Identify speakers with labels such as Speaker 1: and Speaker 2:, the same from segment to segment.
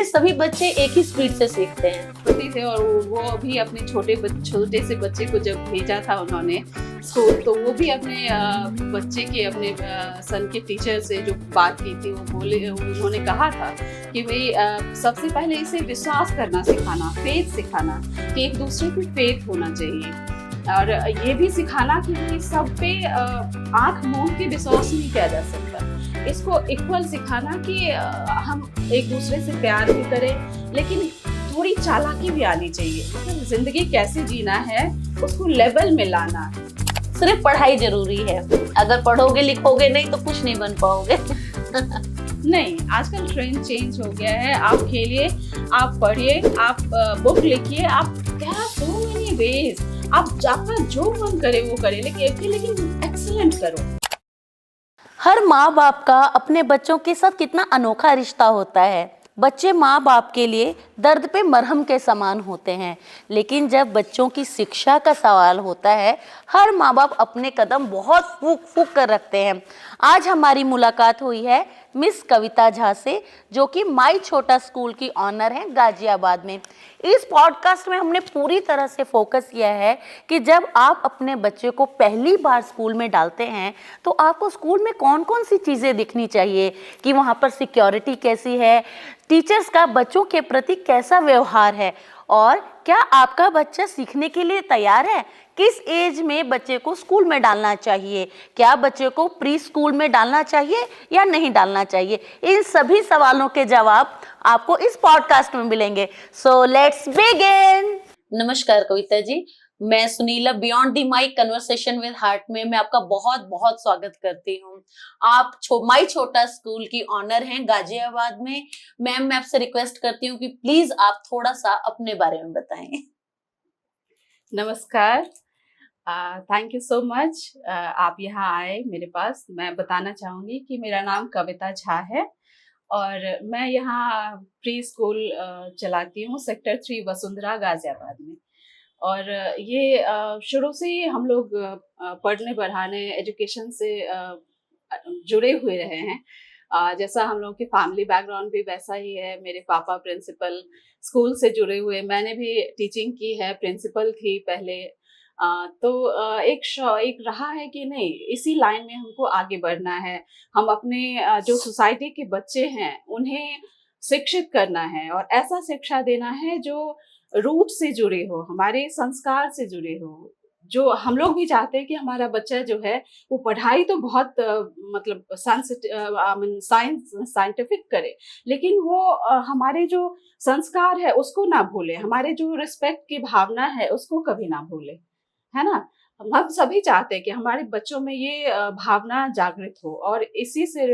Speaker 1: सभी बच्चे एक ही स्पीड से सीखते हैं।
Speaker 2: छोटी थे और वो भी अपने छोटे से बच्चे को जब भेजा था उन्होंने स्कूल, तो वो भी अपने बच्चे के अपने सन के टीचर से जो बात की थी, वो बोले, उन्होंने कहा था कि भाई सबसे पहले इसे विश्वास करना सिखाना, फेथ सिखाना, कि एक दूसरे पे फेथ होना चाहिए, और ये भी सिखाना कि भाई सब पे आंख मूंद के विश्वास नहीं किया जा सकता। इसको इक्वल सिखाना कि हम एक दूसरे से प्यार भी करें, लेकिन थोड़ी चालाकी भी आनी चाहिए। मतलब जिंदगी कैसे जीना है उसको लेवल में लाना।
Speaker 1: सिर्फ पढ़ाई जरूरी है, अगर पढ़ोगे लिखोगे नहीं तो कुछ नहीं बन पाओगे।
Speaker 2: नहीं, आजकल ट्रेंड चेंज हो गया है। आप खेलिए, आप पढ़िए, आप बुक लिखिए, आप क्या सो मेनी वेज, आप आपका जो मन करे वो करे, लेकिन एक्सीलेंट करो।
Speaker 1: हर माँ बाप का अपने बच्चों के साथ कितना अनोखा रिश्ता होता है। बच्चे माँ बाप के लिए दर्द पे मरहम के समान होते हैं, लेकिन जब बच्चों की शिक्षा का सवाल होता है, हर माँ बाप अपने कदम बहुत फूक फूक कर रखते हैं। आज हमारी मुलाकात हुई है मिस कविता झा से, जो कि माई छोटा स्कूल की ऑनर हैं गाजियाबाद में। इस पॉडकास्ट में हमने पूरी तरह से फोकस किया है कि जब आप अपने बच्चे को पहली बार स्कूल में डालते हैं तो आपको स्कूल में कौन कौन सी चीज़ें दिखनी चाहिए, कि वहाँ पर सिक्योरिटी कैसी है, टीचर्स का बच्चों के प्रति कैसा व्यवहार है, और क्या आपका बच्चा सीखने के लिए तैयार है, किस एज में बच्चे को स्कूल में डालना चाहिए, क्या बच्चे को प्री स्कूल में डालना चाहिए या नहीं डालना चाहिए। इन सभी सवालों के जवाब आपको इस पॉडकास्ट में मिलेंगे। So let's begin. नमस्कार कविता जी, मैं Sunila beyond the mic conversation with heart में मैं आपका बहुत बहुत स्वागत करती हूँ। आप माई छोटा स्कूल की ऑनर हैं गाजियाबाद में। मैम, मैं आपसे रिक्वेस्ट करती हूँ कि प्लीज आप थोड़ा सा अपने बारे में बताएं।
Speaker 2: नमस्कार, थैंक यू सो मच, आप यहाँ आए मेरे पास। मैं बताना चाहूँगी कि मेरा नाम कविता झा है और मैं यहाँ प्री स्कूल चलाती हूँ सेक्टर 3 वसुंधरा गाजियाबाद में। और ये शुरू से ही हम लोग पढ़ने बढ़ाने एजुकेशन से जुड़े हुए रहे हैं। जैसा हम लोग की फैमिली बैकग्राउंड भी वैसा ही है। मेरे पापा प्रिंसिपल, स्कूल से जुड़े हुए, मैंने भी टीचिंग की है, प्रिंसिपल थी पहले। तो एक रहा है कि नहीं, इसी लाइन में हमको आगे बढ़ना है। हम अपने जो सोसाइटी के बच्चे हैं उन्हें शिक्षित करना है और ऐसा शिक्षा देना है जो रूट से जुड़े हो, हमारे संस्कार से जुड़े हो। जो हम लोग भी चाहते हैं कि हमारा बच्चा जो है वो पढ़ाई तो बहुत मतलब साइंटिफिक करे, लेकिन वो हमारे जो संस्कार है उसको ना भूले, हमारे जो रिस्पेक्ट की भावना है उसको कभी ना भूले, है ना। हम सभी चाहते हैं कि हमारे बच्चों में ये भावना जागृत हो, और इसी से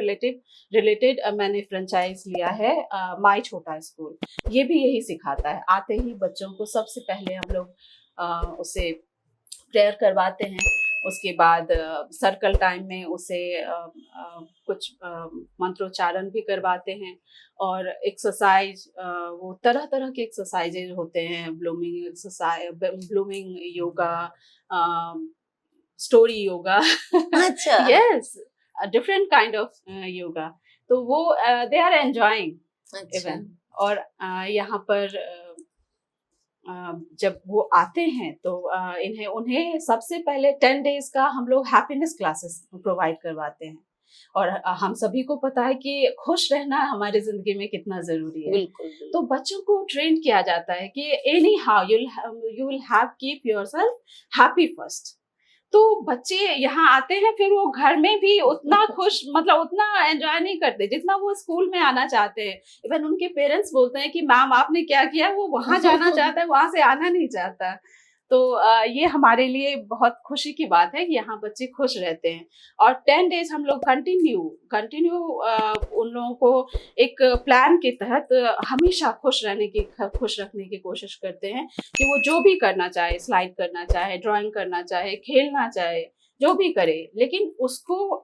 Speaker 2: रिलेटेड मैंने फ्रेंचाइज लिया है माई छोटा स्कूल। ये भी यही सिखाता है। आते ही बच्चों को सबसे पहले हम लोग उसे प्रेयर करवाते हैं, उसके बाद सर्कल टाइम में उसे कुछ मंत्रोच्चारण भी करवाते हैं, और एक्सरसाइज, वो तरह तरह के एक्सरसाइजेज होते हैं, blooming exercise, blooming yoga, story yoga.
Speaker 1: अच्छा।
Speaker 2: Yes, different kind of yoga. तो वो दे आर एंजॉयिंग इवन। और यहाँ पर जब वो आते हैं तो उन्हें सबसे पहले 10 डेज का हम लोग हैप्पीनेस क्लासेस प्रोवाइड करवाते हैं। और हम सभी को पता है कि खुश रहना हमारी जिंदगी में कितना जरूरी है।
Speaker 1: बिल्कुल।
Speaker 2: तो बच्चों को ट्रेन किया जाता है कि any how you will have keep yourself happy first. तो बच्चे यहाँ आते हैं, फिर वो घर में भी उतना खुश, मतलब उतना एंजॉय नहीं करते जितना वो स्कूल में आना चाहते हैं। इवन उनके पेरेंट्स बोलते हैं कि मैम आपने क्या किया, वो वहां जाना चाहता है, वहां से आना नहीं चाहता। तो ये हमारे लिए बहुत खुशी की बात है कि यहाँ बच्चे खुश रहते हैं। और 10 डेज हम लोग कंटिन्यू उन लोगों को एक प्लान के तहत हमेशा खुश रखने की कोशिश करते हैं कि वो जो भी करना चाहे, स्लाइड करना चाहे, ड्राइंग करना चाहे, खेलना चाहे, जो भी करे, लेकिन उसको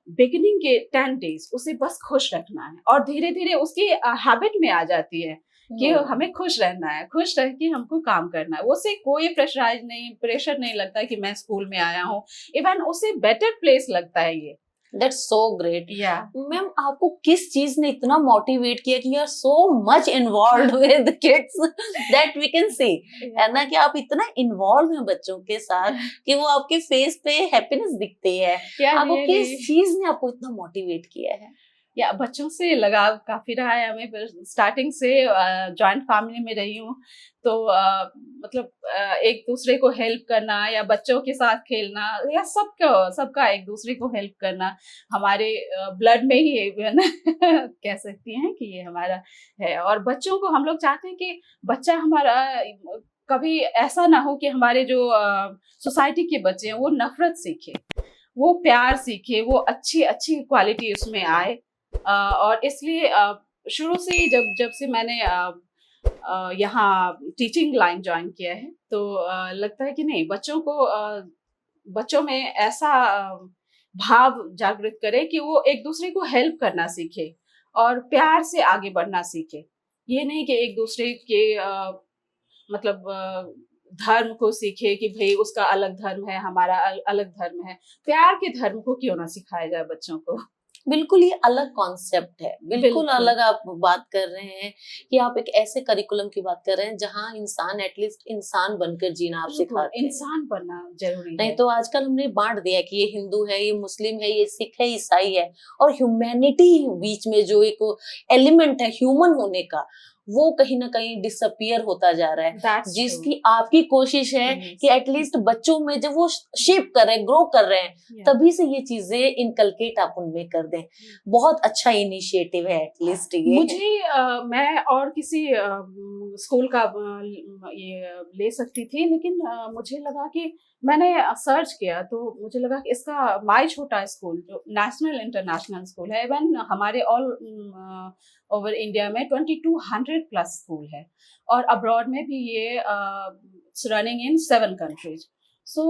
Speaker 2: बिगिनिंग के 10 डेज उसे बस खुश रखना है, और धीरे धीरे उसकी हैबिट में आ जाती है कि हमें खुश रहना है, खुश रह के हमको काम करना है। उसे कोई प्रेशर नहीं लगता कि मैं स्कूल में आया हूँ। इवन उसे बेटर प्लेस लगता है ये,
Speaker 1: that's so great.
Speaker 2: Yeah
Speaker 1: ma'am, आपको किस चीज ने इतना मोटिवेट किया कि you are so much involve with kids that we can see, है ना, कि आप इतना इन्वॉल्व हैं बच्चों के साथ कि वो आपके फेस पे हैप्पीनेस दिखती है। आपको किस चीज ने आपको इतना मोटिवेट किया है?
Speaker 2: या बच्चों से लगाव काफी रहा है हमें, स्टार्टिंग से जॉइंट फैमिली में रही हूँ, तो मतलब एक दूसरे को हेल्प करना या बच्चों के साथ खेलना या सबका एक दूसरे को हेल्प करना हमारे ब्लड में ही है ना कह सकती हैं कि ये हमारा है। और बच्चों को हम लोग चाहते हैं कि बच्चा हमारा कभी ऐसा ना हो कि हमारे जो सोसाइटी के बच्चे हैं वो नफरत सीखे, वो प्यार सीखे, वो अच्छी अच्छी क्वालिटी उसमें आए। और इसलिए शुरू से ही जब जब से मैंने यहाँ टीचिंग लाइन ज्वाइन किया है, तो लगता है कि नहीं, बच्चों में ऐसा भाव जागृत करे कि वो एक दूसरे को हेल्प करना सीखे और प्यार से आगे बढ़ना सीखे। ये नहीं कि एक दूसरे के मतलब धर्म को सीखे कि भाई उसका अलग धर्म है, हमारा अलग धर्म है। प्यार के धर्म को क्यों ना सिखाया जाए बच्चों को।
Speaker 1: बिल्कुल ये अलग कॉन्सेप्ट है, बिल्कुल अलग आप बात कर रहे हैं कि आप एक ऐसे करिकुलम की बात कर रहे हैं जहां इंसान एटलीस्ट इंसान बनकर जीना आप सिखाते हैं।
Speaker 2: इंसान बनना जरूरी
Speaker 1: नहीं
Speaker 2: है।
Speaker 1: तो आजकल हमने बांट दिया कि ये हिंदू है, ये मुस्लिम है, ये सिख है, ईसाई है, और ह्यूमैनिटी बीच में जो एक एलिमेंट है ह्यूमन होने का, वो कहीं ना कहीं डिसअपियर होता जा रहा है।
Speaker 2: That's
Speaker 1: जिसकी
Speaker 2: true.
Speaker 1: आपकी कोशिश है
Speaker 2: Yes.
Speaker 1: कि एटलीस्ट बच्चों में जब वो शेप कर रहे हैं, ग्रो कर रहे हैं,
Speaker 2: Yeah.
Speaker 1: तभी से ये चीजें इनकलकेट आप उनमें कर दें। बहुत अच्छा इनिशिएटिव है एटलीस्ट ये।
Speaker 2: मुझे मैं और किसी स्कूल का ये ले सकती थी, लेकिन मुझे लगा कि मैंने सर्च किया तो मुझे लगा कि इसका माई छोटा स्कूल जो नेशनल इंटरनेशनल स्कूल है, इवन हमारे ऑल ओवर इंडिया में 2200 प्लस स्कूल है, और अब्रॉड में भी ये रनिंग इन 7 कंट्रीज। सो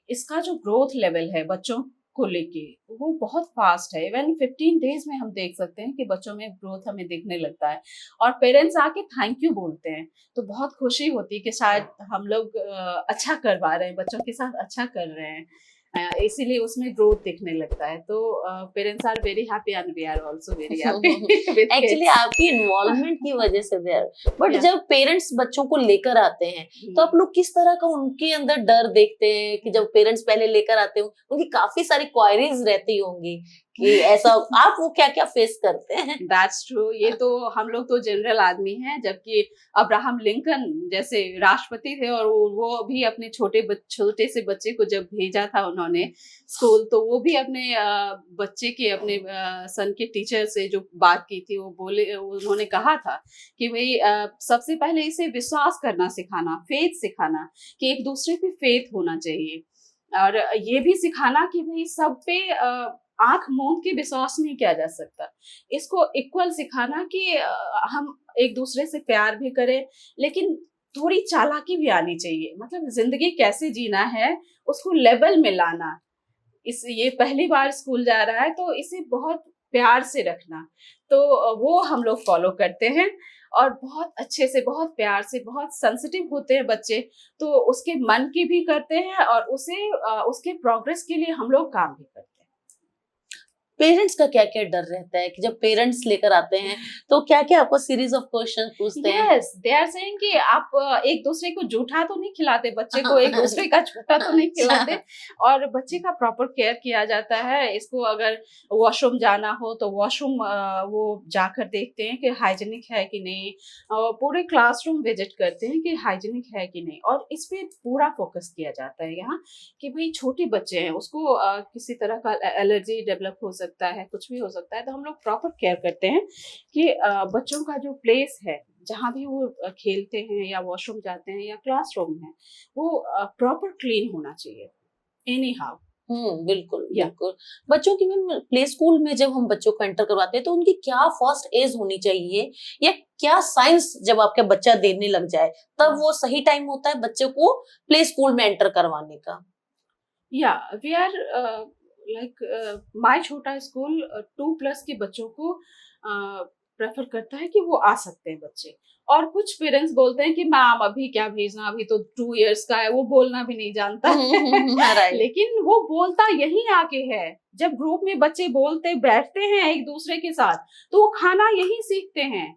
Speaker 2: इसका जो ग्रोथ लेवल है बच्चों को लेके वो बहुत फास्ट है। इवन 15 डेज में हम देख सकते हैं कि बच्चों में ग्रोथ हमें दिखने लगता है, और पेरेंट्स आके थैंक यू बोलते हैं, तो बहुत खुशी होती है कि शायद हम लोग अच्छा करवा रहे हैं, बच्चों के साथ अच्छा कर रहे हैं, इसीलिए उसमें ग्रोथ दिखने लगता है। तो parents are very happy and we are also very happy.
Speaker 1: Actually आपकी इन्वॉल्वमेंट की वजह से दे, बट जब पेरेंट्स बच्चों को लेकर आते हैं तो आप लोग किस तरह का उनके अंदर डर देखते हैं कि जब पेरेंट्स पहले लेकर आते हो उनकी काफी सारी क्वायरीज रहती होंगी कि ऐसा, आप वो क्या क्या फेस करते हैं?
Speaker 2: That's true. ये तो हम लोग तो जनरल आदमी हैं, जबकि अब्राहम लिंकन जैसे राष्ट्रपति थे और वो भी अपने छोटे से बच्चे को जब भेजा था उन्होंने स्कूल, तो वो भी अपने बच्चे के अपने सन के टीचर से जो बात की थी, वो बोले, उन्होंने कहा था कि भाई सबसे पहले इसे विश्वास करना सिखाना, फेथ सिखाना, कि एक दूसरे पे फेथ होना चाहिए, और ये भी सिखाना कि भाई सब पे आंख मूंद के विश्वास नहीं किया जा सकता। इसको इक्वल सिखाना कि हम एक दूसरे से प्यार भी करें, लेकिन थोड़ी चालाकी भी आनी चाहिए, मतलब जिंदगी कैसे जीना है उसको लेवल में लाना। ये पहली बार स्कूल जा रहा है तो इसे बहुत प्यार से रखना, तो वो हम लोग फॉलो करते हैं, और बहुत अच्छे से, बहुत प्यार से, बहुत सेंसिटिव होते हैं बच्चे, तो उसके मन की भी करते हैं और उसके प्रोग्रेस के लिए हम लोग काम भी करते हैं।
Speaker 1: पेरेंट्स का क्या क्या डर रहता है कि जब पेरेंट्स लेकर आते हैं तो क्या क्या आपको सीरीज ऑफ क्वेश्चन पूछते हैं?
Speaker 2: यस, दे आर सेइंग कि आप एक दूसरे को जूठा तो नहीं खिलाते, बच्चे को एक दूसरे का झूठा तो नहीं खिलाते, और बच्चे का प्रॉपर केयर किया जाता है। इसको अगर वॉशरूम जाना हो तो वॉशरूम वो जाकर देखते हैं कि हाइजीनिक है कि नहीं, पूरे क्लासरूम विजिट करते हैं कि हाइजीनिक है कि नहीं, और इस पे पूरा फोकस किया जाता है यहाँ कि भाई छोटे बच्चे हैं, उसको किसी तरह का एलर्जी डेवलप हो सकता है, कुछ भी हो सकता है, तो हम लोग प्रॉपर केयर करते हैं कि बच्चों का जो प्लेस है जहाँ भी वो खेलते हैं या वॉशरूम जाते हैं या क्लासरूम है, वो प्रॉपर क्लीन होना चाहिए एनी हाउ।
Speaker 1: बिल्कुल बिल्कुल। बच्चों की मैम प्ले स्कूल में जब हम बच्चों को एंटर करवाते हैं तो उनकी क्या फर्स्ट एज होनी चाहिए, या क्या साइंस जब आपका बच्चा देने लग जाए तब वो सही टाइम होता है बच्चे को प्ले स्कूल में एंटर करवाने का?
Speaker 2: या वी आर लाइक माई छोटा स्कूल 2+ के बच्चों को प्रेफर करता है कि वो आ सकते हैं बच्चे। और कुछ पेरेंट्स बोलते हैं कि मैम अभी क्या भेजना, अभी तो 2 इयर्स का है, वो बोलना भी नहीं जानता है।
Speaker 1: राइट।
Speaker 2: लेकिन वो बोलता यही आके है। जब ग्रुप में बच्चे बोलते बैठते हैं एक दूसरे के साथ, तो वो खाना यही सीखते हैं।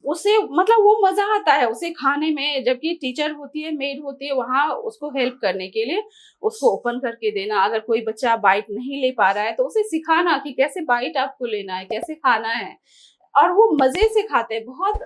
Speaker 2: उसे मतलब वो मजा आता है उसे खाने में, जबकि टीचर होती है, मेड होती है वहां उसको हेल्प करने के लिए, उसको ओपन करके देना। अगर कोई बच्चा बाइट नहीं ले पा रहा है तो उसे सिखाना कि कैसे बाइट आपको लेना है, कैसे खाना है। और वो मजे से खाते हैं, बहुत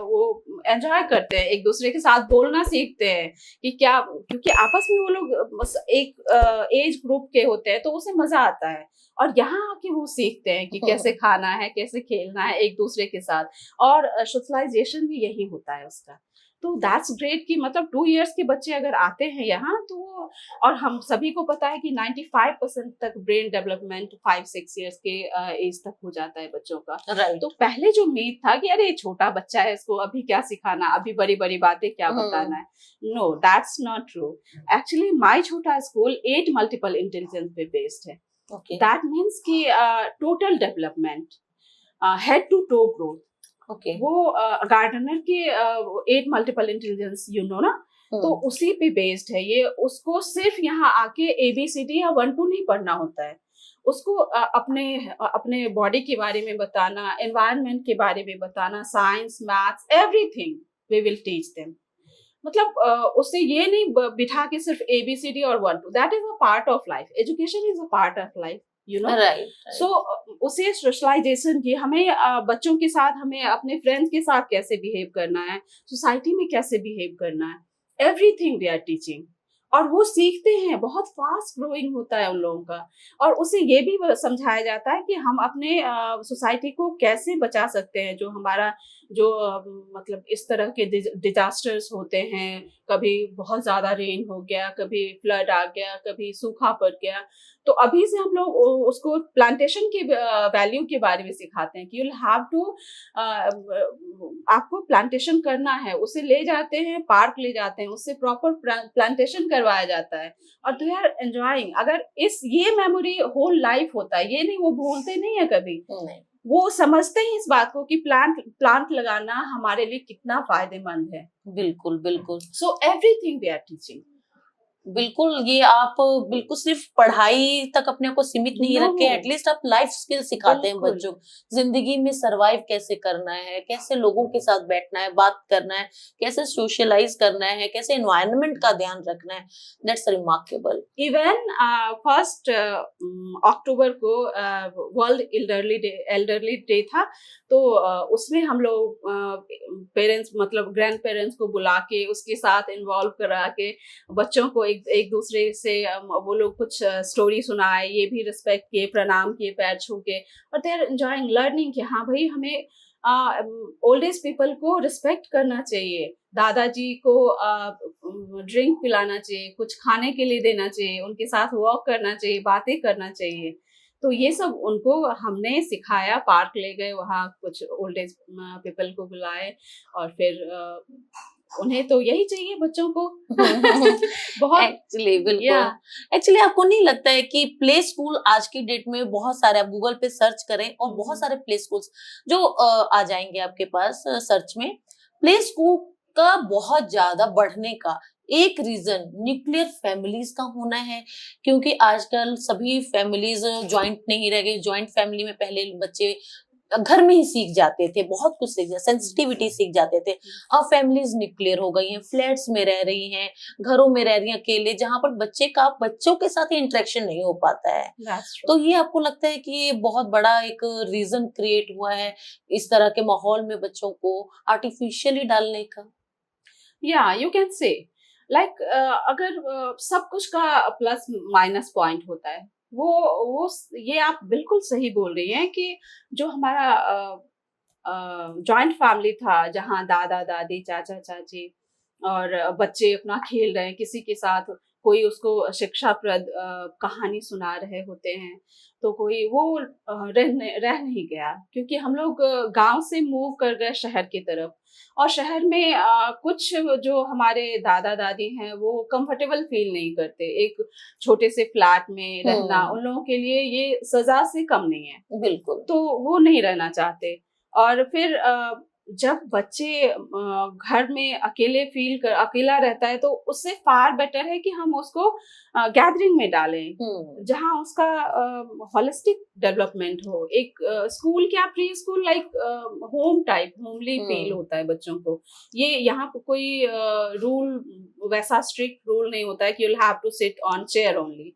Speaker 2: वो एंजॉय करते हैं, एक दूसरे के साथ बोलना सीखते हैं कि क्या, क्योंकि आपस में वो लोग बस एक एज ग्रुप के होते हैं, तो उसे मजा आता है। और यहाँ आके वो सीखते हैं कि कैसे खाना है, कैसे खेलना है एक दूसरे के साथ। और सोशलाइजेशन भी यही होता है उसका। तो दैट्स ग्रेट कि मतलब 2 इयर्स के बच्चे अगर आते हैं यहाँ तो। और हम सभी को पता है कि 95% तक ब्रेन डेवलपमेंट 5-6 इयर्स के एज तक हो जाता है बच्चों का।
Speaker 1: राइट।
Speaker 2: तो पहले जो मीट था कि अरे छोटा बच्चा है, इसको अभी क्या सिखाना, अभी बड़ी बड़ी बातें क्या बताना है, no that's not true. Actually my छोटा स्कूल 8 मल्टीपल इंटेलिजेंस पे बेस्ड है।
Speaker 1: ओके।
Speaker 2: दैट मीन्स कि total development, head to toe growth.
Speaker 1: Okay.
Speaker 2: वो गार्डनर के 8 मल्टीपल इंटेलिजेंस यू नो ना, तो उसी पे बेस्ड है ये। उसको सिर्फ यहाँ आके ABCD या 1-2 नहीं पढ़ना होता है, उसको अपने बॉडी के बारे में बताना, एनवायरनमेंट के बारे में बताना, science, maths, everything we will teach them. मतलब उससे ये नहीं बिठा के सिर्फ ABCD और 1-2, that is a part of life, education is a part of life, you know.
Speaker 1: Right.
Speaker 2: So उसे सोशलाइजेशन की, हमें बच्चों के साथ, हमें अपने फ्रेंड्स के साथ कैसे बिहेव करना है, सोसाइटी में कैसे बिहेव करना है, एवरीथिंग वी आर टीचिंग। और वो सीखते हैं, बहुत फास्ट ग्रोइंग होता है उन लोगों का। और उसे ये भी समझाया जाता है कि हम अपने सोसाइटी को कैसे बचा सकते हैं। जो हमारा जो मतलब इस तरह के डिजास्टर्स होते हैं, कभी बहुत ज्यादा रेन हो गया, कभी फ्लड आ गया, कभी सूखा पड़ गया, तो अभी से हम लोग उसको प्लांटेशन के वैल्यू के बारे में सिखाते हैं कि यू हैव टू, आपको प्लांटेशन करना है। उसे ले जाते हैं, पार्क ले जाते हैं, उससे प्रॉपर प्लांटेशन करवाया जाता है, और दे आर एंजॉयिंग। अगर ये मेमोरी होल लाइफ होता है, ये नहीं, वो भूलते नहीं है कभी।
Speaker 1: नहीं।
Speaker 2: वो समझते हैं इस बात को कि प्लांट लगाना हमारे लिए कितना फायदेमंद है।
Speaker 1: बिल्कुल बिल्कुल।
Speaker 2: So everything we are teaching.
Speaker 1: बिल्कुल, ये आप बिल्कुल सिर्फ पढ़ाई तक अपने को सीमित नहीं
Speaker 2: नो,
Speaker 1: रख के एटलीस्ट आप लाइफ स्किल सिखाते हैं
Speaker 2: बिल्कुल।
Speaker 1: बच्चों को। जिंदगी में सरवाइव कैसे करना है, कैसे लोगों के साथ बैठना है, बात करना है, कैसे सोशलाइज करना है, कैसे एनवायरनमेंट का ध्यान रखना है। That's remarkable.
Speaker 2: इवन 1 अक्टूबर को वर्ल्ड एल्डरली डे था, तो उसमें हम लोग पेरेंट्स, मतलब ग्रैंड पेरेंट्स को बुला के, उसके साथ इन्वॉल्व करा के बच्चों को एक दूसरे से वो लोग कुछ स्टोरी सुनाए, ये भी रिस्पेक्ट किए, प्रणाम किए, पैर छू के। और दे आर एंजॉयिंग लर्निंग कि हाँ भाई, हमें ओल्ड एज पीपल को रिस्पेक्ट करना चाहिए, दादाजी को ड्रिंक पिलाना चाहिए, कुछ खाने के लिए देना चाहिए, उनके साथ वॉक करना चाहिए, बातें करना चाहिए। तो ये सब उनको हमने सिखाया, पार्क ले गए, वहाँ कुछ ओल्ड एज पीपल को बुलाए, और फिर उन्हें तो यही चाहिए बच्चों को। बहुत
Speaker 1: एक्चुअली बिल्कुल। एक्चुअली आपको नहीं लगता है कि प्ले स्कूल आज की डेट में बहुत सारे, आप गूगल पे सर्च करें और बहुत सारे प्ले स्कूल्स जो आ जाएंगे आपके पास सर्च में। प्ले स्कूल का बहुत ज्यादा बढ़ने का एक रीजन न्यूक्लियर फैमिलीज का होना है, क्योंकि आजकल सभी फैमिलीज ज्वाइंट नहीं रह गई। ज्वाइंट फैमिली में पहले बच्चे घर में ही सीख जाते थे, बहुत कुछ सीख जाते, सेंसिटिविटी सीख जाते थे। अब फैमिलीज न्यूक्लियर हो गई हैं, फ्लैट्स में रह रही हैं, घरों में रह रही हैं अकेले, जहां पर बच्चों के साथ ही इंटरेक्शन नहीं हो पाता है। तो ये आपको लगता है कि ये बहुत बड़ा एक रीजन क्रिएट हुआ है इस तरह के माहौल में बच्चों को आर्टिफिशियली डालने का?
Speaker 2: या यू कैन से लाइक, अगर सब कुछ का प्लस माइनस पॉइंट होता है, वो ये आप बिल्कुल सही बोल रही हैं कि जो हमारा जॉइंट फैमिली था, जहाँ दादा दादी, चाचा चाची और बच्चे अपना खेल रहे हैं किसी के साथ, कोई उसको शिक्षाप्रद कहानी सुना रहे होते हैं, तो कोई वो रह नहीं गया, क्योंकि हम लोग गांव से मूव कर गए शहर की तरफ। और शहर में कुछ जो हमारे दादा दादी हैं वो कंफर्टेबल फील नहीं करते, एक छोटे से फ्लैट में रहना उन लोगों के लिए ये सजा से कम नहीं है,
Speaker 1: बिल्कुल।
Speaker 2: तो वो नहीं रहना चाहते। और फिर जब बच्चे घर में अकेला रहता है तो उससे फार बेटर है कि हम उसको गैदरिंग में डालें, जहाँ उसका होलिस्टिक डेवलपमेंट हो। एक स्कूल क्या, pre school like home type, homely feel होता है बच्चों को। ये यहाँ पे कोई रूल, वैसा स्ट्रिक्ट रूल नहीं होता है कि you'll have to sit on chair only.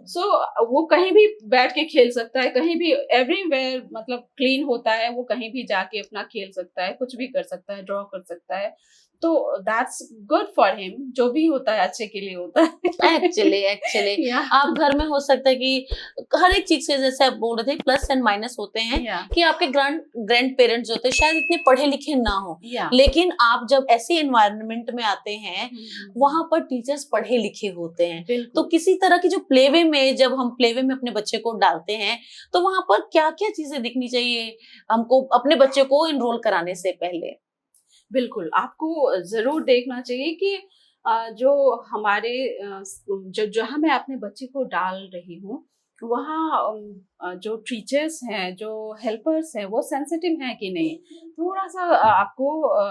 Speaker 2: सो वो कहीं भी बैठ के खेल सकता है, कहीं भी, एवरीवेयर, मतलब क्लीन होता है, वो कहीं भी जाके अपना खेल सकता है, कुछ भी कर सकता है, ड्रॉ कर सकता है। तो दैट्स गुड फॉर हिम। जो भी होता है अच्छे के लिए होता है।
Speaker 1: एक्चुअली
Speaker 2: या
Speaker 1: आप घर में हो सकता है कि हर एक चीज के, जैसे आप बोल रहे थे, प्लस एंड माइनस होते हैं
Speaker 2: या
Speaker 1: कि आपके ग्रैंड पेरेंट्स जो होते हैं शायद इतने पढ़े लिखे ना हो,
Speaker 2: या
Speaker 1: लेकिन आप जब ऐसे एनवायरनमेंट में आते हैं वहां पर टीचर्स पढ़े लिखे होते हैं। तो
Speaker 2: बिल्कुल
Speaker 1: किसी तरह की जो प्लेवे में, जब हम प्लेवे में अपने बच्चे को डालते हैं तो वहां पर क्या क्या चीजें दिखनी चाहिए हमको अपने बच्चे को इनरोल कराने से पहले?
Speaker 2: बिल्कुल, आपको ज़रूर देखना चाहिए कि जो हमारे जहाँ मैं अपने बच्चे को डाल रही हूँ, वहाँ जो टीचर्स हैं, जो हेल्पर्स हैं, वो सेंसिटिव हैं कि नहीं। थोड़ा-सा आपको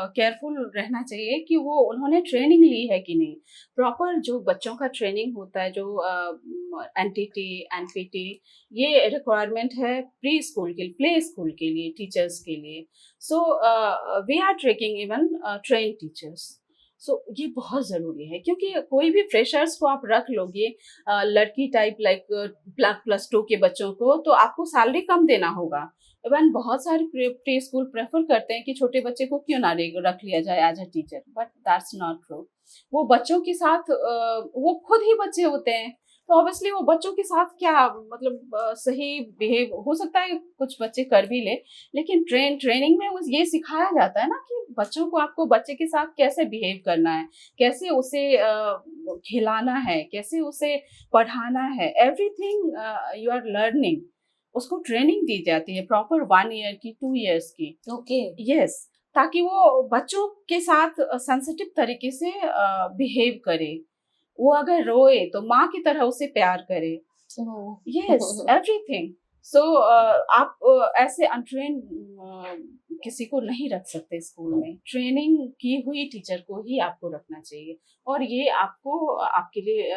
Speaker 2: केयरफुल रहना चाहिए कि वो उन्होंने ट्रेनिंग ली है कि नहीं। प्रॉपर जो बच्चों का ट्रेनिंग होता है, जो एनटीटी, एनपीटी, ये रिक्वायरमेंट है प्री स्कूल के, प्ले स्कूल के लिए, टीचर्स के लिए। So we are taking even trained teachers. So ये बहुत ज़रूरी है, क्योंकि कोई भी फ्रेशर्स को आप रख लोगे, लड़की टाइप लाइक +2 के बच्चों को, तो आपको सैलरी कम देना होगा। इवन बहुत सारे प्री स्कूल प्रेफर करते हैं कि छोटे बच्चे को क्यों ना रख लिया जाए as a teacher, but that's not true. वो बच्चों के साथ वो खुद ही बच्चे होते हैं, तो ऑब्वियसली वो बच्चों के साथ क्या, मतलब सही बिहेव हो सकता है, कुछ बच्चे कर भी ले, लेकिन ट्रेनिंग में उस ये सिखाया जाता है ना कि बच्चों को, आपको बच्चे के साथ कैसे बिहेव करना है, कैसे उसे खिलाना है, कैसे उसे पढ़ाना है, एवरीथिंग यू आर लर्निंग। उसको ट्रेनिंग दी जाती है प्रॉपर 1 ईयर की, 2 इयर्स की।
Speaker 1: ओके।
Speaker 2: यस, ताकि वो बच्चों के साथ सेंसिटिव तरीके से बिहेव करे। वो अगर रोए तो माँ की तरह उसे प्यार करे। Yes, everything. सो आप ऐसे अनट्रेन किसी को नहीं रख सकते स्कूल में। ट्रेनिंग की हुई टीचर को ही आपको रखना चाहिए, और ये आपको आपके लिए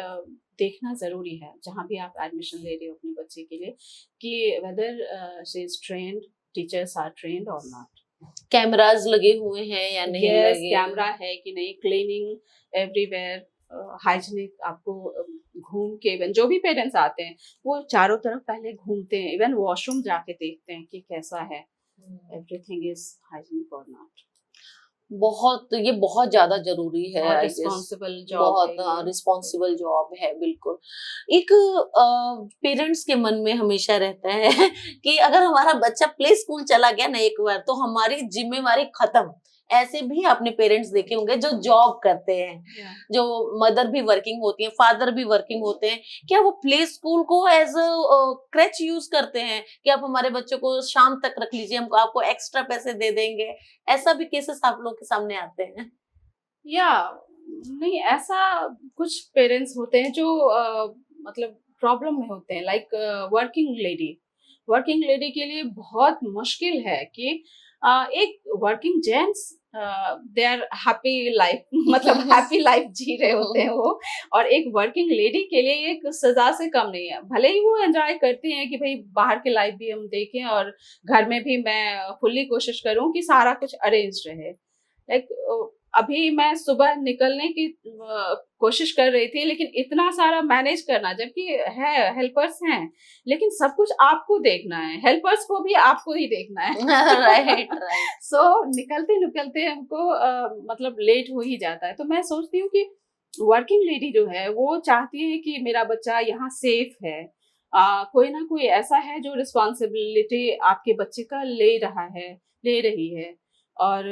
Speaker 2: देखना ज़रूरी है जहाँ भी आप एडमिशन ले रहे हो अपने बच्चे के लिए, कि whether she is trained, teachers are trained और नॉट।
Speaker 1: कैमरास लगे हुए हैं या नहीं
Speaker 2: यस,
Speaker 1: लगे?
Speaker 2: कैमरा है कि नहीं, क्लीनिंग एवरीवेयर, हाइजीनिक। आपको घूम के, इवन जो भी पेरेंट्स आते हैं वो चारों तरफ पहले घूमते हैं, इवन वॉशरूम जाके देखते हैं कि कैसा है, एवरीथिंग इज हाइजीनिक और नॉट।
Speaker 1: ये बहुत ज्यादा जरूरी है,
Speaker 2: बहुत
Speaker 1: आई गेस।
Speaker 2: रिस्पॉन्सिबल जॉब
Speaker 1: बहुत
Speaker 2: है ये।
Speaker 1: रिस्पॉन्सिबल जॉब है, बिल्कुल। एक पेरेंट्स के मन में हमेशा रहता है कि अगर हमारा बच्चा प्ले स्कूल चला गया ना एक बार, तो हमारी जिम्मेवारी खत्म। ऐसे भी आपने पेरेंट्स देखे होंगे जो जॉब करते हैं,
Speaker 2: Yeah.
Speaker 1: जो मदर भी वर्किंग होती है, फादर भी वर्किंग होते हैं। क्या वो प्ले स्कूल को एज अ क्रच यूज करते हैं कि आप हमारे बच्चों को शाम तक रख लीजिए, हम आपको एक्स्ट्रा पैसे दे देंगे? ऐसा भी केसेस आप लोग के सामने आते हैं?
Speaker 2: या नहीं, ऐसा कुछ पेरेंट्स होते हैं जो मतलब प्रॉब्लम में होते हैं, लाइक वर्किंग लेडी के लिए बहुत मुश्किल है कि एक working gents, they are happy life, मतलब हैप्पी लाइफ जी रहे होते हैं वो, और एक वर्किंग लेडी के लिए एक सजा से कम नहीं है। भले ही वो एंजॉय करती हैं कि भाई बाहर के लाइफ भी हम देखें, और घर में भी मैं फुल्ली कोशिश करूं कि सारा कुछ अरेंज रहे। लाइक अभी मैं सुबह निकलने की कोशिश कर रही थी, लेकिन इतना सारा मैनेज करना, जबकि है हेल्पर्स हैं, लेकिन सब कुछ आपको देखना है, हेल्पर्स को भी आपको ही देखना है।
Speaker 1: Right, right.
Speaker 2: सो निकलते निकलते हमको मतलब लेट हो ही जाता है। तो मैं सोचती हूँ कि वर्किंग लेडी जो है वो चाहती है कि मेरा बच्चा यहाँ सेफ है, कोई ना कोई ऐसा है जो रिस्पॉन्सिबिलिटी आपके बच्चे का ले रही है, और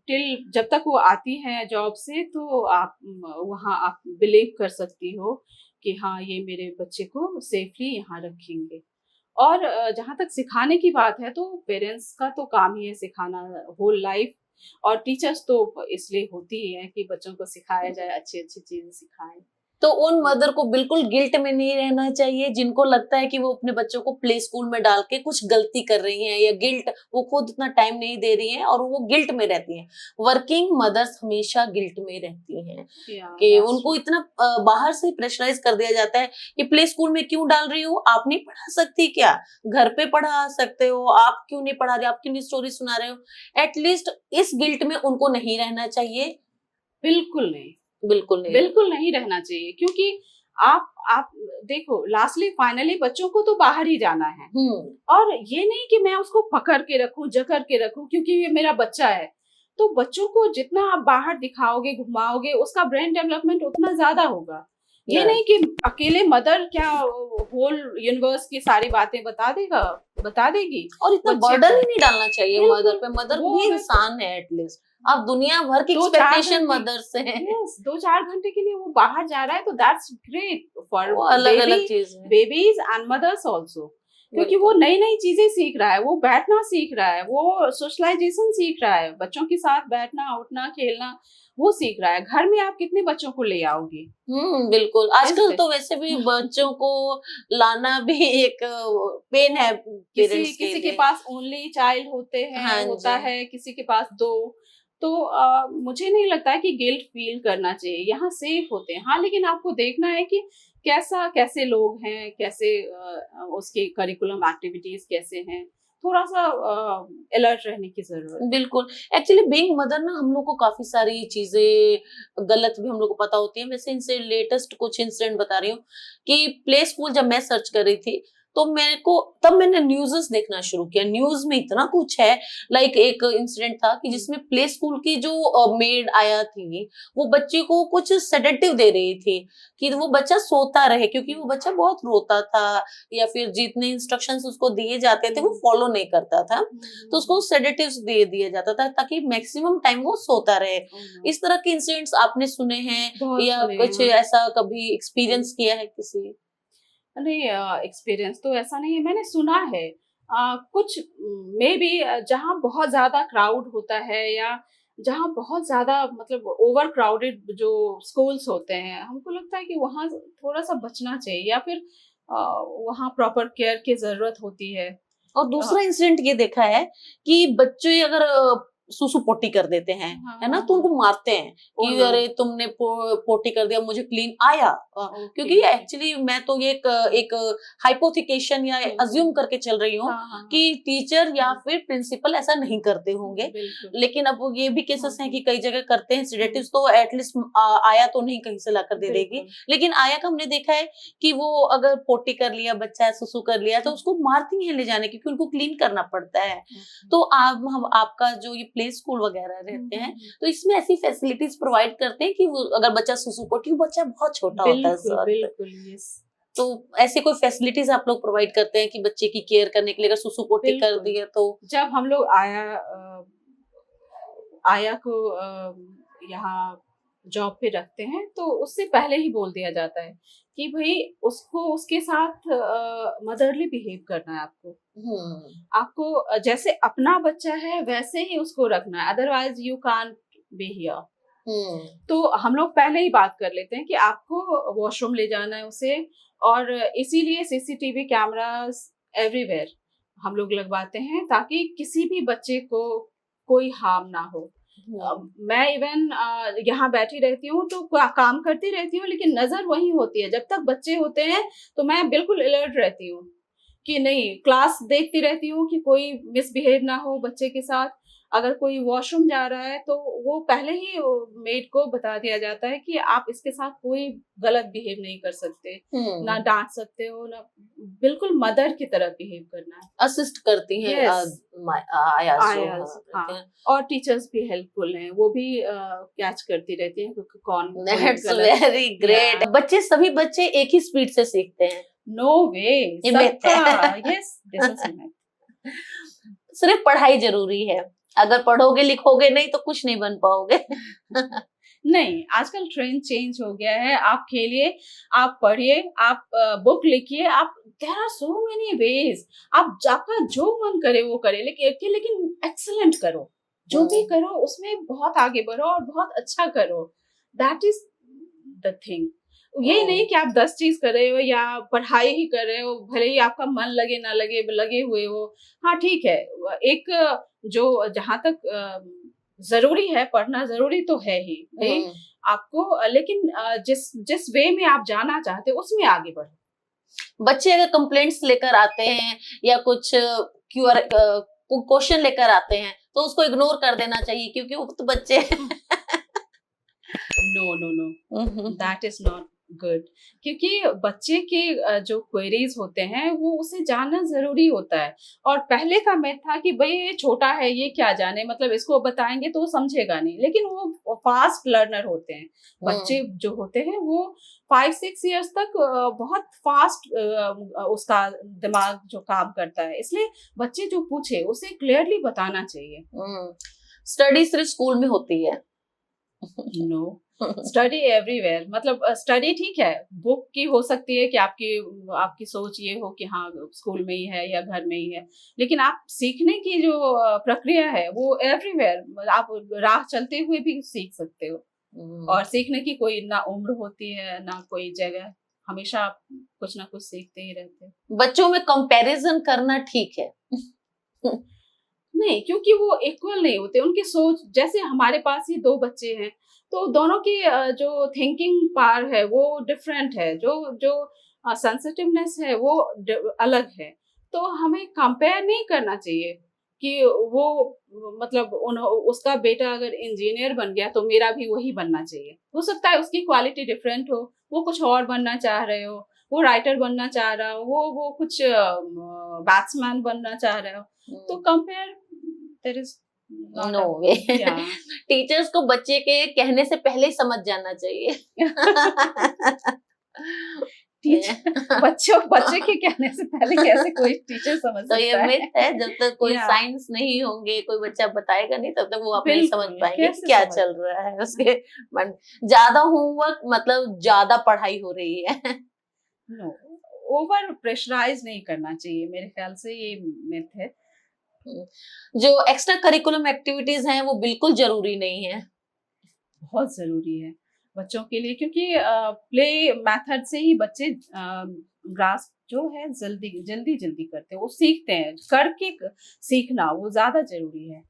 Speaker 2: टिल जब तक वो आती हैं जॉब से, तो आप वहाँ आप बिलीव कर सकती हो कि हाँ, ये मेरे बच्चे को सेफली यहाँ रखेंगे। और जहाँ तक सिखाने की बात है, तो पेरेंट्स का तो काम ही है सिखाना होल लाइफ, और टीचर्स तो इसलिए होती ही है कि बच्चों को सिखाया जाए, अच्छी अच्छी चीजें सिखाएं।
Speaker 1: तो उन मदर को बिल्कुल गिल्ट में नहीं रहना चाहिए जिनको लगता है कि वो अपने बच्चों को प्ले स्कूल में डाल के कुछ गलती कर रही हैं, या गिल्ट, वो खुद इतना टाइम नहीं दे रही हैं और वो गिल्ट में रहती हैं। वर्किंग मदर्स हमेशा गिल्ट में रहती हैं कि उनको इतना बाहर से प्रेशराइज कर दिया जाता है कि प्ले स्कूल में क्यों डाल रही हो, आप नहीं पढ़ा सकती क्या, घर पे पढ़ा सकते हो, आप क्यों नहीं पढ़ा रहे, आप क्यों नहीं स्टोरी सुना रहे हो। एटलीस्ट इस गिल्ट में उनको नहीं रहना चाहिए।
Speaker 2: बिल्कुल नहीं,
Speaker 1: बिल्कुल नहीं,
Speaker 2: बिल्कुल नहीं रहना चाहिए, क्योंकि आप देखो, लास्टली फाइनली बच्चों को तो बाहर ही जाना है, और ये नहीं कि मैं उसको पकड़ के रखूं, जकड़ के रखूं, क्योंकि ये मेरा बच्चा है। तो बच्चों को जितना आप बाहर दिखाओगे, घुमाओगे, उसका ब्रेन डेवलपमेंट उतना ज्यादा होगा। ये नहीं कि अकेले मदर क्या होल यूनिवर्स की सारी बातें बता देगी।
Speaker 1: और इतना बर्डन ही नहीं डालना चाहिए मदर पे। मदर
Speaker 2: वो
Speaker 1: भी इंसान है एटलीस्ट। आप दुनिया भर की
Speaker 2: 2-4
Speaker 1: एक्सपेक्टेशन
Speaker 2: घंटे,
Speaker 1: मदर से है।
Speaker 2: यस, 2-4 घंटे के लिए वो बाहर जा रहा है, तो दैट्स ग्रेट फॉर
Speaker 1: वो अलग अलग चीज है।
Speaker 2: बेबीज एंड मदर्स ऑल्सो, क्योंकि वो नई नई चीजें सीख रहा है, वो बैठना सीख रहा है, वो सोशलाइजेशन सीख रहा है, बच्चों के साथ बैठना, उठना, खेलना वो सीख रहा है। घर में आप कितने बच्चों को ले आओगे?
Speaker 1: बिल्कुल। आजकल तो वैसे भी बच्चों को लाना भी एक पेन है पेरेंट्स के
Speaker 2: किसी के
Speaker 1: लिए।
Speaker 2: पास ओनली चाइल्ड होते हैं,
Speaker 1: हाँ
Speaker 2: होता
Speaker 1: जी।
Speaker 2: है, किसी के पास 2। तो मुझे नहीं लगता है कि गिल्ट फील करना चाहिए, यहाँ सेफ होते हैं। हाँ, लेकिन आपको देखना है कि कैसे लोग हैं, कैसे उसके करिकुलम एक्टिविटीज कैसे हैं, थोड़ा सा अलर्ट रहने की जरूरत है।
Speaker 1: बिल्कुल। एक्चुअली बीइंग मदर ना हम लोग को काफी सारी चीजें गलत भी हम लोग को पता होती है। वैसे इनसे लेटेस्ट कुछ इंसिडेंट बता रही हूँ कि प्ले स्कूल जब मैं सर्च कर रही थी तो मेरे को, तब मैंने न्यूज़ेस देखना शुरू किया। न्यूज में इतना कुछ है। लाइक एक इंसिडेंट था कि जिसमें प्ले स्कूल की जो मेड आया थी, वो बच्चे को कुछ सेडेटिव दे रही थी कि वो बच्चा सोता रहे, क्योंकि वो बच्चा बहुत रोता था, या फिर जितने इंस्ट्रक्शंस उसको दिए जाते थे वो फॉलो नहीं करता था, तो उसको सेडेटिव्स दे दिया जाता था ताकि मैक्सिमम टाइम वो सोता रहे। इस तरह के इंसिडेंट्स आपने सुने हैं
Speaker 2: बहुत
Speaker 1: या
Speaker 2: सुने
Speaker 1: कुछ
Speaker 2: हैं।
Speaker 1: ऐसा कभी एक्सपीरियंस किया है किसी?
Speaker 2: नहीं, एक्सपीरियंस तो ऐसा नहीं है, मैंने सुना है कुछ मे बी जहाँ बहुत ज्यादा क्राउड होता है, या जहाँ बहुत ज्यादा मतलब ओवर क्राउडेड जो स्कूल्स होते हैं, हमको लगता है कि वहाँ थोड़ा सा बचना चाहिए, या फिर वहाँ प्रॉपर केयर की जरूरत होती है।
Speaker 1: और दूसरा इंसिडेंट ये देखा है कि बच्चे अगर सुसु पोटी कर देते हैं,
Speaker 2: हाँ,
Speaker 1: है ना,
Speaker 2: हाँ,
Speaker 1: तो उनको
Speaker 2: हाँ।
Speaker 1: मारते हैं
Speaker 2: ओ
Speaker 1: कि
Speaker 2: नो।
Speaker 1: अरे तुमने पोटी कर दिया, मुझे क्लीन आया। क्योंकि
Speaker 2: ओके।
Speaker 1: एक्चुअली मैं तो ये एक हाइपोथिकेशन या अज्यूम करके चल रही हूँ
Speaker 2: हाँ, हाँ, हाँ।
Speaker 1: कि टीचर या फिर प्रिंसिपल ऐसा नहीं करते होंगे।
Speaker 2: बिल्कुल।
Speaker 1: लेकिन अब वो ये भी केसेस हैं कि कई जगह करते हैं। सेडेटिव्स
Speaker 2: हम्म।
Speaker 1: तो एटलीस्ट आया तो नहीं कहीं से लाकर दे देगी,
Speaker 2: बिल्कुल।
Speaker 1: लेकिन आया का हमने देखा है कि वो अगर पोटी कर लिया, बच्चा सुसु कर लिया, तो उसको मारती हैं ले जाने, क्योंकि उनको क्लीन करना पड़ता है। तो आप हम आपका जो ये प्ले स्कूल वगैरह रहते हैं, तो इसमें ऐसी फैसिलिटीज प्रोवाइड करते हैं कि वो अगर बच्चा सुसु पोटी, बच्चा बहुत छोटा होता है इस
Speaker 2: बिल्कुल
Speaker 1: वक्त,
Speaker 2: बिल्कुल, यस।
Speaker 1: तो ऐसी कोई फैसिलिटीज आप लोग प्रोवाइड करते हैं कि बच्चे की केयर करने के लिए? अगर सुसु पोटी कर
Speaker 2: बिल्कुल।
Speaker 1: दी है तो
Speaker 2: जब हम लोग आया को यहाँ जॉब पे रखते हैं, तो उससे पहले ही बोल दिया जाता है कि भाई उसको उसके साथ मदरली बिहेव करना है आपको। आपको जैसे अपना बच्चा है वैसे ही उसको रखना है, otherwise you can't be here. तो हम लोग पहले ही बात कर लेते हैं कि आपको वॉशरूम ले जाना है उसे, और इसीलिए सीसीटीवी कैमरास एवरीवेयर हम लोग लगवाते हैं, ताकि किसी भी बच्चे को कोई हार्म ना हो। मैं इवन यहाँ बैठी रहती हूँ तो काम करती रहती हूँ, लेकिन नजर वही होती है। जब तक बच्चे होते हैं तो मैं बिल्कुल अलर्ट रहती हूँ कि नहीं, क्लास देखती रहती हूँ कि कोई मिसबिहेव ना हो बच्चे के साथ। अगर कोई वॉशरूम जा रहा है तो वो पहले ही मेड को बता दिया जाता है कि आप इसके साथ कोई गलत बिहेव नहीं कर सकते, ना डांट सकते हो, ना, बिल्कुल मदर की तरह बिहेव करना है।
Speaker 1: असिस्ट करती हैं
Speaker 2: यस,
Speaker 1: आयास जो
Speaker 2: आयस,
Speaker 1: रहते
Speaker 2: हाँ।
Speaker 1: हैं।
Speaker 2: और टीचर्स भी हेल्पफुल हैं, वो भी कैच करती रहती हैं कि कौन कोई
Speaker 1: दैट्स
Speaker 2: गलत।
Speaker 1: Very great. बच्चे, सभी बच्चे एक ही स्पीड से सीखते हैं?
Speaker 2: नो वे,
Speaker 1: ये myth है।
Speaker 2: सबका, यस, दिस इज मिथ।
Speaker 1: सिर्फ पढ़ाई जरूरी है, अगर पढ़ोगे लिखोगे नहीं तो कुछ नहीं बन पाओगे।
Speaker 2: नहीं, आजकल ट्रेंड चेंज हो गया है। आप खेलिए, आप पढ़िए, आप बुक लिखिए, आप, there are so many ways. आप आपका जो मन करे वो करे, लेकिन एक्सीलेंट करो। जो भी करो उसमें बहुत आगे बढ़ो और बहुत अच्छा करो। That is the thing. यही नहीं कि आप 10 चीज कर रहे हो या पढ़ाई ही कर रहे हो, भले ही आपका मन लगे ना लगे, लगे हुए हो। हाँ ठीक है, एक जो जहाँ तक जरूरी है, पढ़ना जरूरी तो है ही भाई आपको, लेकिन जिस जिस वे में आप जाना चाहते हो उसमें आगे बढ़ो।
Speaker 1: बच्चे अगर कंप्लेंट्स लेकर आते हैं या कुछ क्यूआर क्वेश्चन लेकर आते हैं तो उसको इग्नोर कर देना चाहिए, क्योंकि वो तो बच्चे हैं।
Speaker 2: No no no, that is not good. क्योंकि बच्चे के जो क्वेरीज होते हैं वो उसे जानना जरूरी होता है। और पहले का मैथ था कि भाई ये छोटा है, ये क्या जाने, मतलब इसको बताएंगे तो वो समझेगा नहीं, लेकिन वो फास्ट लर्नर होते हैं। बच्चे जो होते हैं वो 5-6 इयर्स तक बहुत फास्ट उसका दिमाग जो काम करता है, इसलिए बच्चे जो पूछे उसे क्लियरली बताना चाहिए।
Speaker 1: स्टडी सिर्फ स्कूल में होती है?
Speaker 2: No, study everywhere. मतलब स्टडी ठीक है, बुक की हो सकती है कि आपकी आपकी सोच ये हो कि हाँ स्कूल में ही है या घर में ही है, लेकिन आप सीखने की जो प्रक्रिया है वो एवरीवेयर, आप राह चलते हुए भी सीख सकते हो। और सीखने की कोई ना उम्र होती है ना कोई जगह, हमेशा आप कुछ ना कुछ सीखते ही रहते हैं।
Speaker 1: बच्चों में कंपैरिजन करना ठीक है?
Speaker 2: नहीं, क्योंकि वो इक्वल नहीं होते, उनकी सोच, जैसे हमारे पास ही 2 बच्चे हैं तो दोनों की जो थिंकिंग पावर है वो डिफरेंट है, जो जो सेंसिटिवनेस है वो अलग है। तो हमें कंपेयर नहीं करना चाहिए कि वो मतलब उसका बेटा अगर इंजीनियर बन गया तो मेरा भी वही बनना चाहिए। हो सकता है उसकी क्वालिटी डिफरेंट हो, वो कुछ और बनना चाह रहे हो, वो राइटर बनना चाह रहा हो, वो कुछ बैट्समैन बनना चाह रहे हो, तो कंपेयर देयर इज
Speaker 1: नो वे।
Speaker 2: या
Speaker 1: टीचर्स को बच्चे के कहने से पहले ही समझ जाना चाहिए।
Speaker 2: बच्चे के कहने से पहले कैसे कोई टीचर समझ
Speaker 1: तो ये
Speaker 2: सकता है?
Speaker 1: मिथ है, जब तक कोई
Speaker 2: या
Speaker 1: साइंस नहीं होंगे, कोई बच्चा बताएगा नहीं, तब तक वो आप नहीं समझ
Speaker 2: बिल्कुल,
Speaker 1: पाएंगे कि
Speaker 2: कैसे
Speaker 1: क्या
Speaker 2: समझ?
Speaker 1: चल रहा है उसके मन। ज्यादा होमवर्क मतलब ज्यादा पढ़ाई हो रही है।
Speaker 2: नो, ओवर प्रेशराइज नहीं करना चाहिए, मेरे ख्याल से ये मिथ है।
Speaker 1: जो एक्स्ट्रा करिकुलम एक्टिविटीज हैं वो बिल्कुल जरूरी नहीं है?
Speaker 2: बहुत जरूरी है बच्चों के लिए, क्योंकि प्ले मेथड से ही बच्चे ग्रास्प जो है जल्दी जल्दी जल्दी करते हैं, वो सीखते हैं, करके सीखना वो ज्यादा जरूरी है।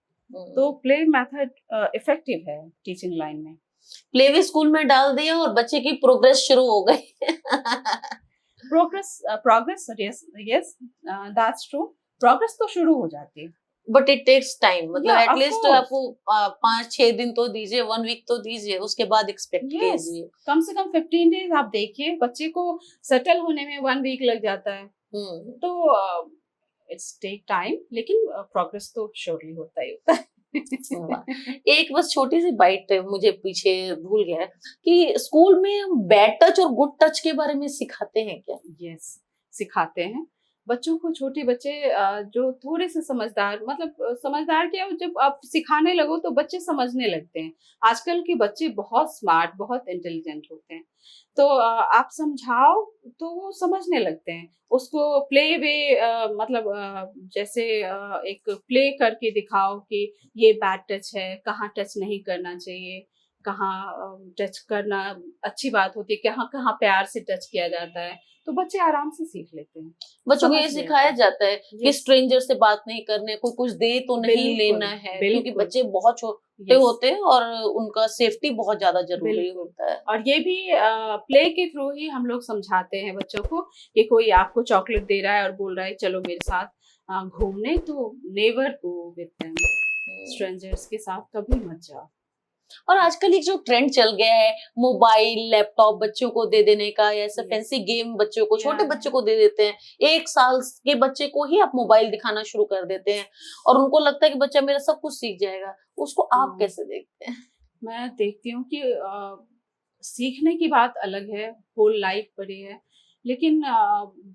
Speaker 2: तो प्ले मेथड इफेक्टिव है टीचिंग लाइन में।
Speaker 1: प्ले वे स्कूल में डाल दिया और बच्चे की प्रोग्रेस शुरू हो गई।
Speaker 2: Progress yes, that's true, progress तो शुरू हो जाती है,
Speaker 1: बट इट टेक्स टाइम, मतलब
Speaker 2: या ऑफ
Speaker 1: एटलीस्ट
Speaker 2: कोर्स।
Speaker 1: आपको 5-6 दिन तो दीजिए, 1 वीक तो दीजिए, उसके बाद एक्सपेक्ट
Speaker 2: यस,
Speaker 1: कीजिए।
Speaker 2: कम से कम 15 डेज आप देखिए, बच्चे को सेटल होने में 1 वीक लग जाता है, तो इट्स टेक टाइम, लेकिन प्रोग्रेस तो श्योरली होता ही होता है।
Speaker 1: एक बस छोटी सी बाइट मुझे पीछे भूल गया है कि स्कूल में बैड टच और गुड टच के बारे में सिखाते हैं क्या?
Speaker 2: यस, सिखाते हैं बच्चों को। छोटे बच्चे जो थोड़े से समझदार, मतलब समझदार क्या, जब आप सिखाने लगो तो बच्चे समझने लगते हैं। आजकल के बच्चे बहुत स्मार्ट, बहुत इंटेलिजेंट होते हैं, तो आप समझाओ तो वो समझने लगते हैं। उसको प्ले वे, मतलब जैसे एक प्ले करके दिखाओ कि ये बैड टच है, कहाँ टच नहीं करना चाहिए, कहाँ टच करना अच्छी बात होती है, कहाँ कहाँ प्यार से टच किया जाता है, तो बच्चे आराम से सीख लेते हैं।
Speaker 1: बच्चों को ये
Speaker 2: समझ लेते
Speaker 1: सिखाया
Speaker 2: हैं।
Speaker 1: जाता है कि
Speaker 2: यस,
Speaker 1: स्ट्रेंजर से बात नहीं करने, कोई कुछ दे तो नहीं
Speaker 2: बिल्कुल,
Speaker 1: लेना है, क्योंकि
Speaker 2: बिल्कुल।
Speaker 1: बच्चे बहुत छोटे
Speaker 2: यस,
Speaker 1: होते हैं और उनका सेफ्टी बहुत ज्यादा जरूरी
Speaker 2: बिल्कुल।
Speaker 1: होता है।
Speaker 2: और ये भी प्ले के थ्रू ही हम लोग समझाते हैं बच्चों को कि कोई आपको चॉकलेट दे रहा है और बोल रहा है चलो मेरे साथ घूमने, तो never go with them, strangers के साथ कभी मत जाओ।
Speaker 1: और आजकल एक जो ट्रेंड चल गया है मोबाइल लैपटॉप बच्चों को दे देने का, या ऐसे
Speaker 2: Yes.
Speaker 1: फैंसी गेम बच्चों को, छोटे
Speaker 2: Yeah.
Speaker 1: बच्चों को दे देते हैं। 1 साल के बच्चे को ही आप मोबाइल दिखाना शुरू कर देते हैं और उनको लगता है कि बच्चा मेरा सब कुछ सीख जाएगा। उसको आप कैसे देखते हैं?
Speaker 2: मैं देखती हूँ कि सीखने की बात अलग है, होल लाइफ पड़ी है, लेकिन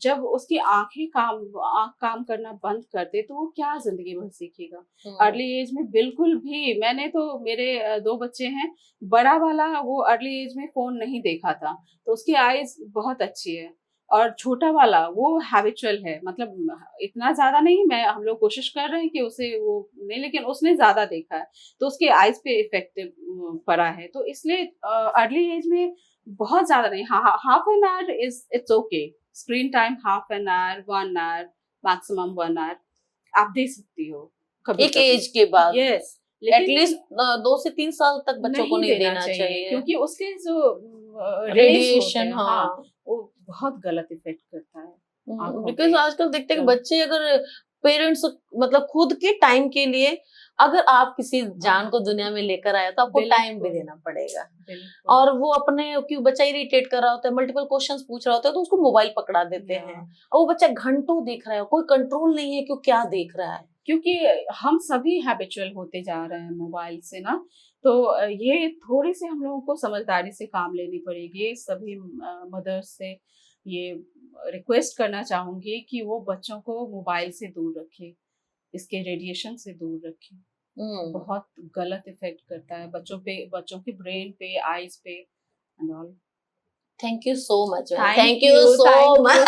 Speaker 2: जब उसकी आँख काम करना बंद कर दे तो वो क्या जिंदगी भर सीखेगा। अर्ली एज में बिल्कुल भी, मैंने तो मेरे 2 बच्चे हैं, बड़ा वाला वो अर्ली एज में फोन नहीं देखा था, तो उसकी आईज बहुत अच्छी है, और छोटा वाला वो हैबिचुअल है, मतलब इतना ज्यादा नहीं, मैं हम लोग कोशिश कर रहे हैं कि उसे वो नहीं, लेकिन उसने ज्यादा देखा है तो उसके आईज पे इफेक्टिव पड़ा है, तो इसलिए अर्ली एज में बहुत ज्यादा नहीं, हाँ, half an hour is it's okay. Screen time half an hour, 1 hour, maximum 1 hour आप दे सकती हो कभी
Speaker 1: एक
Speaker 2: कभी।
Speaker 1: एज के बाद
Speaker 2: यस,
Speaker 1: एटलीस्ट 2 से 3 साल तक बच्चों को नहीं देना चाहिए
Speaker 2: क्योंकि उसके जो रेडिएशन
Speaker 1: रेडिएशन।
Speaker 2: हैं,
Speaker 1: हाँ,
Speaker 2: वो बहुत गलत इफेक्ट करता है आंखों
Speaker 1: बिकॉज
Speaker 2: पे।
Speaker 1: आजकल देखते हैं कि
Speaker 2: तो
Speaker 1: बच्चे अगर पेरेंट्स मतलब खुद के टाइम के लिए अगर आप किसी जान को दुनिया में लेकर आए तो आपको टाइम भी
Speaker 2: बिल्कुल,
Speaker 1: देना पड़ेगा।
Speaker 2: बिल्कुल।
Speaker 1: और वो अपने क्यों बच्चा इरिटेट कर रहा होता है, मल्टीपल क्वेश्चंस पूछ रहा होता है तो उसको मोबाइल पकड़ा देते
Speaker 2: या,
Speaker 1: हैं और वो बच्चा घंटों देख रहा है, कोई कंट्रोल नहीं है कि वो क्या देख रहा है।
Speaker 2: क्योंकि हम सभी हैबिचुअल होते जा रहे हैं मोबाइल से ना, तो ये थोड़ी सी हम लोगों को समझदारी से काम लेनी पड़ेगी। सभी मदर्स से ये रिक्वेस्ट करना चाहूंगी कि वो बच्चों को मोबाइल से दूर रखें, इसके रेडिएशन से दूर रखें। बहुत गलत इफेक्ट करता है बच्चों पे, बच्चों के ब्रेन पे, आईज पे and all.
Speaker 1: Thank you so much,
Speaker 2: thank
Speaker 1: thank you
Speaker 2: you,
Speaker 1: so
Speaker 2: thank you
Speaker 1: much.